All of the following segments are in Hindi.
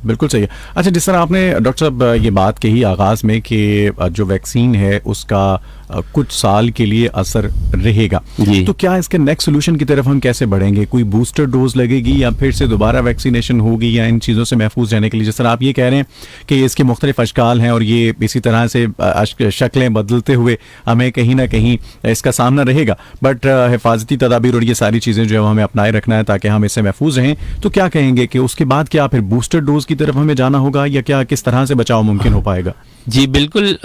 बिल्कुल सही है। अच्छा, जिस तरह आपने डॉक्टर साहब ये बात कही आगाज़ में कि जो वैक्सीन है उसका कुछ साल के लिए असर रहेगा, तो क्या इसके नेक्स्ट सोल्यूशन की तरफ हम कैसे बढ़ेंगे? कोई बूस्टर डोज लगेगी या फिर से दोबारा वैक्सीनेशन होगी, या इन चीज़ों से महफूज रहने के लिए जिस तरह आप ये कह रहे हैं कि इसके मुख्तलिफ अशकाल हैं और ये इसी तरह से शक्लें बदलते हुए हमें कहीं ना कहीं इसका सामना रहेगा, बट हिफाजती तदाबीर और ये सारी चीज़ें जो है हमें अपनाए रखना है ताकि हम इससे महफूज रहें, तो क्या कहेंगे कि उसके बाद क्या फिर बूस्टर डोज की तरफ हमें जाना होगा, या क्या किस तरह से बचाव मुमकिन हो पाएगा? जी बिल्कुल,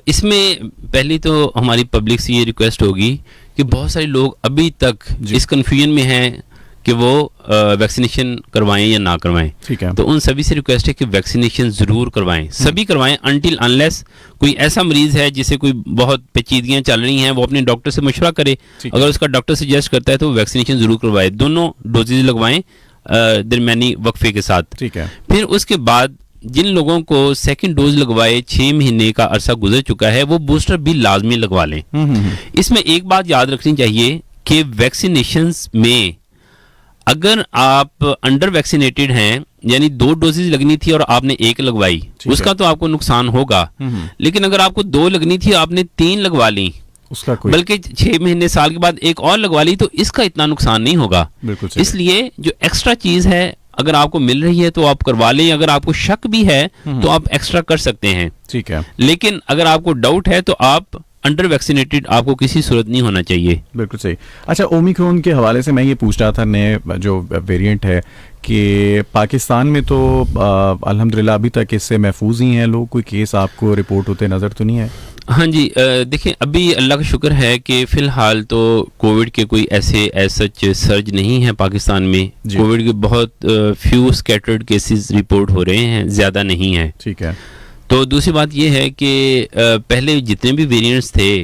इसमें पहली तो हमारी पब्लिक से ये रिक्वेस्ट होगी कि बहुत सारे लोग अभी तक इस कन्फ्यूजन में हैं कि वो वैक्सीनेशन करवाएं या ना करवाएं। ठीक है। तो उन सभी से रिक्वेस्ट है कि वैक्सीनेशन ज़रूर करवाएं, सभी करवाएं, अनटिल अनलेस कोई ऐसा मरीज़ है जिसे कोई बहुत पेचीदगियाँ चल रही हैं, वो अपने डॉक्टर से मशवरा करे, अगर उसका डॉक्टर सजेस्ट करता है तो वैक्सीनेशन ज़रूर करवाए, दोनों डोजेज लगवाएं दरमियानी वक्फे के साथ। ठीक है। फिर उसके बाद जिन लोगों को सेकंड डोज लगवाए 6 महीने का अरसा गुजर चुका है, वो बूस्टर भी लाजमी लगवा लें। इसमें एक बात याद रखनी चाहिए कि वैक्सीनेशंस में अगर आप अंडर वैक्सीनेटेड हैं, यानी 2 डोजेज लगनी थी और आपने 1 लगवाई, उसका तो आपको नुकसान होगा। लेकिन अगर आपको 2 लगनी थी आपने 3 लगवा ली, उसका कोई, बल्कि 6 महीने साल के बाद 1 और लगवा ली, तो इसका इतना नुकसान नहीं होगा। इसलिए जो एक्स्ट्रा चीज है अगर आपको मिल रही है तो आप करवा लें, अगर आपको शक भी है तो आप एक्स्ट्रा कर सकते हैं। ठीक है। लेकिन अगर आपको डाउट है तो आप अंडर वैक्सीनेटेड आपको किसी सूरत नहीं होना चाहिए। बिल्कुल सही। अच्छा, ओमिक्रॉन के हवाले से मैं ये पूछ रहा था, नए जो वेरिएंट है कि पाकिस्तान में तो अल्हम्दुलिल्लाह अभी तक इससे महफूज ही हैं लोग, कोई केस आपको रिपोर्ट होते नज़र तो नहीं है? हाँ जी, देखिए अभी अल्लाह का शुक्र है कि फ़िलहाल तो कोविड के कोई ऐसे सच सर्ज नहीं है पाकिस्तान में। कोविड के बहुत फ्यू स्कैटर्ड केसेस रिपोर्ट हो रहे हैं, ज़्यादा नहीं है। ठीक है। तो दूसरी बात यह है कि पहले जितने भी वेरिएंट्स थे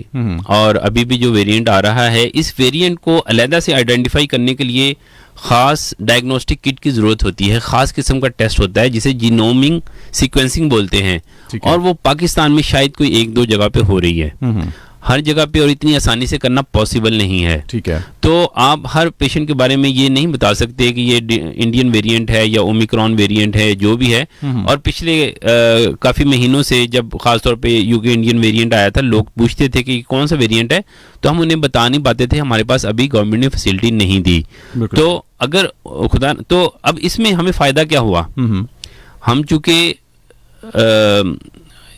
और अभी भी जो वेरिएंट आ रहा है, इस वेरिएंट को अलहदा से आइडेंटिफाई करने के लिए ख़ास डायग्नोस्टिक किट की ज़रूरत होती है, ख़ास किस्म का टेस्ट होता है जिसे जीनोमिक सीक्वेंसिंग बोलते हैं, और वो पाकिस्तान में शायद कोई 1-2 जगह पे हो रही है, हर जगह पे और इतनी आसानी से करना पॉसिबल नहीं है। ठीक है। तो आप हर पेशेंट के बारे में ये नहीं बता सकते कि ये इंडियन वेरिएंट है या ओमिक्रॉन वेरिएंट है, जो भी है। और पिछले काफ़ी महीनों से जब खासतौर पे यूके इंडियन वेरिएंट आया था, लोग पूछते थे कि कौन सा वेरिएंट है, तो हम उन्हें बता नहीं पाते थे, हमारे पास अभी गवर्नमेंट ने फैसिलिटी नहीं दी। तो अगर खुदा, तो अब इसमें हमें फ़ायदा क्या हुआ, हम चूँकि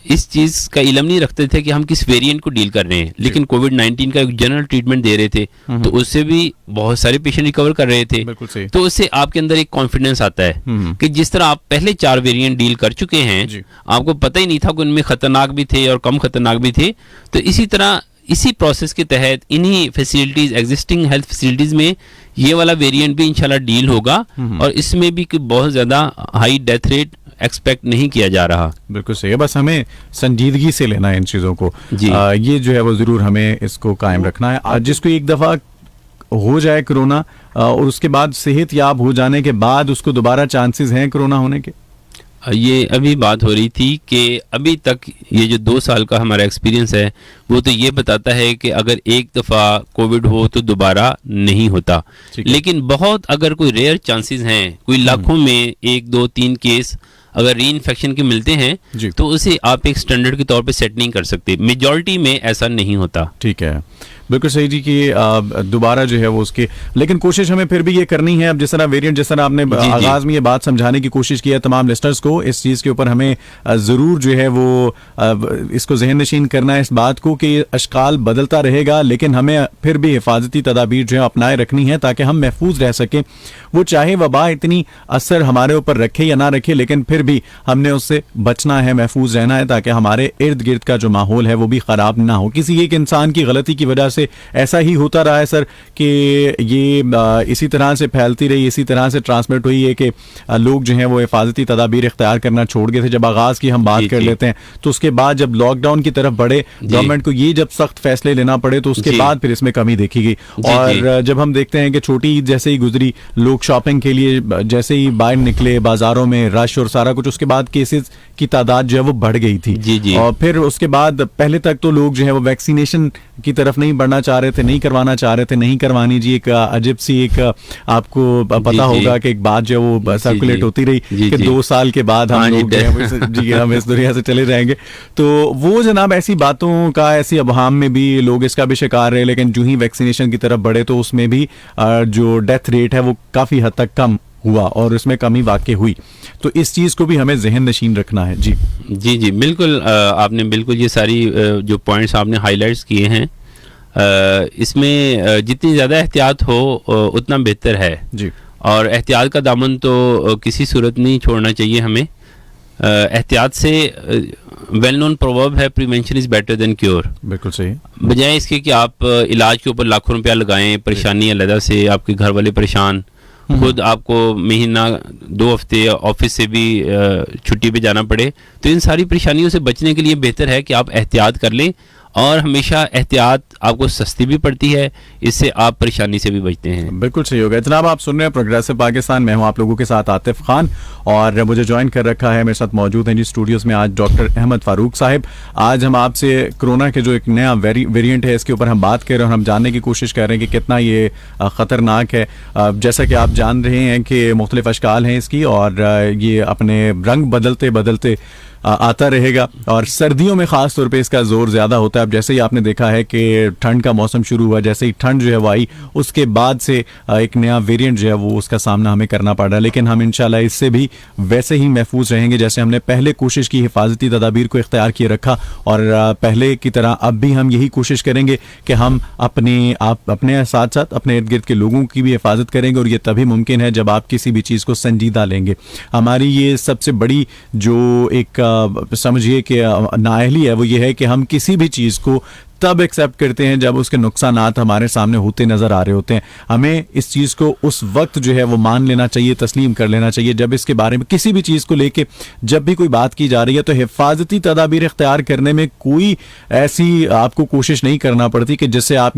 इस चीज़ का इल्म नहीं रखते थे कि हम किस वेरिएंट को डील कर रहे हैं, लेकिन कोविड-19 का एक जनरल ट्रीटमेंट दे रहे थे, तो उससे भी बहुत सारे पेशेंट रिकवर कर रहे थे। तो उससे आपके अंदर एक कॉन्फिडेंस आता है कि जिस तरह आप पहले 4 वेरिएंट डील कर चुके हैं, आपको पता ही नहीं था कि उनमें खतरनाक भी थे और कम खतरनाक भी थे। तो इसी तरह इसी प्रोसेस के तहत इन्हीं फैसिलिटीज़, एग्जिस्टिंग हेल्थ फैसिलिटीज़ में ये वाला वेरिएंट भी इंशाल्लाह डील होगा, और इसमें भी बहुत ज़्यादा हाई डेथ रेट एक्सपेक्ट नहीं किया जा रहा। बिल्कुल सही है, बस हमें संजीदगी से लेना है इन चीज़ों को। ये जो है वो ज़रूर हमें इसको कायम रखना है। जिसको एक दफ़ा हो जाए कोरोना और उसके बाद सेहत याब हो जाने के बाद उसको दोबारा चांसेस हैं कोरोना होने के? ये अभी बात हो रही थी कि अभी तक ये जो 2 साल का हमारा एक्सपीरियंस है वो तो ये बताता है कि अगर एक दफ़ा कोविड हो तो दोबारा नहीं होता, लेकिन बहुत अगर कोई रेयर चांसेस हैं, कोई लाखों में 1, 2, 3 केस अगर री इन्फेक्शन के मिलते हैं तो उसे आप एक स्टैंडर्ड के तौर पे सेट नहीं कर सकते, मेजॉरिटी में ऐसा नहीं होता। ठीक है, बिल्कुल सही जी कि दोबारा जो है वो उसके, लेकिन कोशिश हमें फिर भी ये करनी है। अब जिस तरह वेरिएंट, जिस तरह आपने आगाज में ये बात समझाने की कोशिश की है तमाम लिस्टर्स को, इस चीज़ के ऊपर हमें ज़रूर जो है वो इसको जहन नशीन करना है इस बात को कि अशकाल बदलता रहेगा, लेकिन हमें फिर भी हिफाजती तदाबीर जो है अपनाए रखनी है ताकि हम महफूज रह सकें। वो चाहे वबा इतनी असर हमारे ऊपर रखे या ना रखे, लेकिन फिर भी हमने उससे बचना है, महफूज रहना है, ताकि हमारे इर्द गिर्द का जो माहौल है वो भी ख़राब ना हो। किसी एक इंसान की गलती की वजह से ऐसा ही होता रहा है सर कि ये इसी तरह से फैलती रही, इसी तरह से ट्रांसमिट हुई है कि लोग जो हैं वो हिफाजती तदाबीर इख्तियार करना छोड़ गए थे। जब आगाज़ की हम बात कर लेते हैं तो उसके बाद जब लॉकडाउन की तरफ बढ़े, गवर्नमेंट को ये जब सख्त फैसले लेना पड़े तो उसके बाद फिर इसमें कमी देखी गई। और जब हम देखते हैं कि छोटी ईद जैसे ही गुजरी, लोग शॉपिंग के लिए जैसे ही बाहर निकले, बाजारों में रश और सारा कुछ, उसके बाद केसेस की तादाद जो है वो बढ़ गई थी। और फिर उसके बाद पहले तक तो लोग जो है वो वैक्सीनेशन की तरफ नहीं बढ़ना चाह रहे थे, नहीं करवाना चाह रहे थे, नहीं करवानी जी। एक अजीब सी एक आपको पता होगा कि एक बात जो वो सर्कुलेट होती रही कि 2 साल के बाद हम लोग जी हम इस दुनिया से चले जाएंगे। तो वो जनाब ऐसी बातों का, ऐसी अबहाम में भी लोग इसका भी शिकार रहे, लेकिन जो ही वैक्सीनेशन की तरफ बढ़े तो उसमें भी जो डेथ रेट है वो काफ़ी हद तक कम हुआ और उसमें कमी वाकई हुई। तो इस चीज़ को भी हमें जहन नशीन रखना है। जी जी जी बिल्कुल, आपने बिल्कुल ये सारी जो पॉइंट्स आपने हाईलाइट्स किए हैं, इसमें जितनी ज़्यादा एहतियात हो उतना बेहतर है जी। और एहतियात का दामन तो किसी सूरत नहीं छोड़ना चाहिए हमें। एहतियात से वेल नोन प्रोवर्ब है, prevention is better than cure. बिल्कुल सही। बजाय इसके कि आप इलाज के ऊपर लाखों रुपया लगाएं, परेशानी अलग से, आपके घर वाले परेशान, खुद आपको महीना 2 हफ्ते ऑफिस से भी छुट्टी पे जाना पड़े, तो इन सारी परेशानियों से बचने के लिए बेहतर है कि आप एहतियात कर लें। और हमेशा एहतियात आपको सस्ती भी पड़ती है, इससे आप परेशानी से भी बचते हैं। बिल्कुल सही होगा। जनाब आप सुन रहे हैं प्रोग्रेसिव पाकिस्तान, मैं हूं आप लोगों के साथ आतिफ खान और मुझे ज्वाइन कर रखा है, मेरे साथ मौजूद हैं जी स्टूडियोज में आज डॉक्टर अहमद फारूक साहब। आज हम आपसे कोरोना के जो एक नया वेरिएंट है इसके ऊपर हम बात कर रहे हैं और हम जानने की कोशिश कर रहे हैं कि कितना ये ख़तरनाक है। जैसा कि आप जान रहे हैं कि मुख्तलिफ अशकाल हैं इसकी और ये अपने रंग बदलते बदलते आता रहेगा और सर्दियों में ख़ास तौर पे इसका जोर ज़्यादा होता है। अब जैसे ही आपने देखा है कि ठंड का मौसम शुरू हुआ, जैसे ही ठंड जो है वो आई उसके बाद से एक नया वेरिएंट जो है वो उसका सामना हमें करना पड़ रहा है, लेकिन हम इंशाल्लाह इससे भी वैसे ही महफूज रहेंगे जैसे हमने पहले कोशिश की, हिफाजती तदाबीर को इख्तियार किए रखा और पहले की तरह अब भी हम यही कोशिश करेंगे कि हम अपने साथ साथ अपने इर्द गिर्द के लोगों की भी हिफाजत करेंगे और ये तभी मुमकिन है जब आप किसी भी चीज़ को संजीदा लेंगे। हमारी ये सबसे बड़ी जो एक समझिए कि नाअहली है वो ये है कि हम किसी भी चीज़ को तब एक्सेप्ट करते हैं जब उसके नुकसानात हमारे सामने होते नज़र आ रहे होते हैं। हमें इस चीज़ को उस वक्त जो है वो मान लेना चाहिए, तस्लीम कर लेना चाहिए जब इसके बारे में किसी भी चीज़ को लेके जब भी कोई बात की जा रही है तो हिफाजती तदाबीर इख्तियार करने में कोई ऐसी आपको कोशिश नहीं करना पड़ती कि जिससे आप